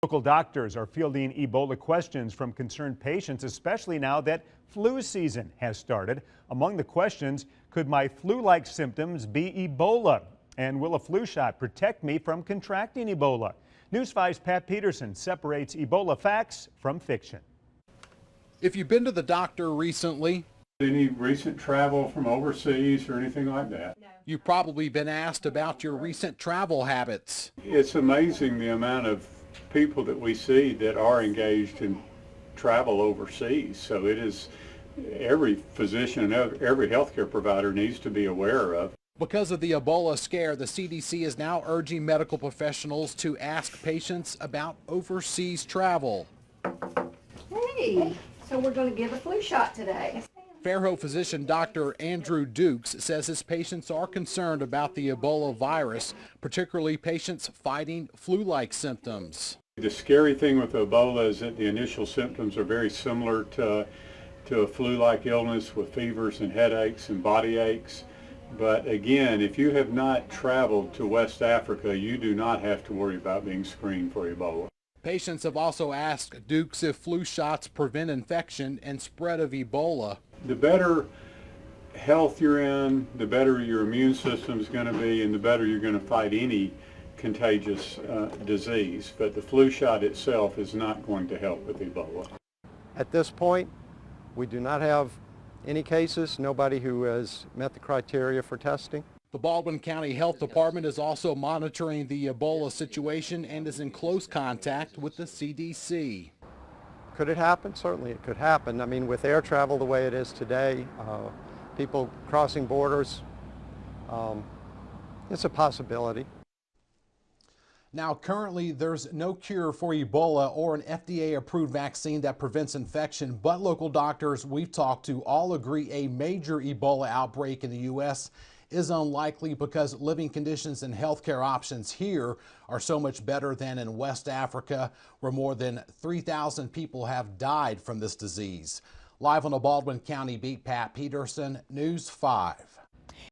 Local doctors are fielding Ebola questions from concerned patients, especially now that flu season has started. Among the questions, could my flu-like symptoms be Ebola? And will a flu shot protect me from contracting Ebola? News 5's Pat Peterson separates Ebola facts from fiction. If you've been to the doctor recently, any recent travel from overseas or anything like that? No. you've probably been asked about your recent travel habits. It's amazing the amount of people that we see that are engaged in travel overseas. So it is, every physician and every healthcare provider needs to be aware of. Because of the Ebola scare, the CDC is now urging medical professionals to ask patients about overseas travel. Hey, so we're going to give a flu shot today. Fairhope physician Dr. Andrew Dukes says his patients are concerned about the Ebola virus, particularly patients fighting flu-like symptoms. The scary thing with Ebola is that the initial symptoms are very similar to a flu-like illness with fevers and headaches and body aches. But again, if you have not traveled to West Africa, you do not have to worry about being screened for Ebola. Patients have also asked Dukes if flu shots prevent infection and spread of Ebola. The better health you're in, the better your immune system is going to be, and the better you're going to fight any contagious disease. But the flu shot itself is not going to help with Ebola. At this point, we do not have any cases, nobody who has met the criteria for testing. The Baldwin County Health Department is also monitoring the Ebola situation and is in close contact with the CDC. Could it happen? Certainly it could happen. I mean, with air travel the way it is today, people crossing borders, it's a possibility. Now, currently, there's no cure for Ebola or an FDA-approved vaccine that prevents infection, but local doctors we've talked to all agree a major Ebola outbreak in the U.S. is unlikely because living conditions and healthcare options here are so much better than in West Africa, where more than 3,000 people have died from this disease. Live on the Baldwin County beat, Pat Peterson, News 5.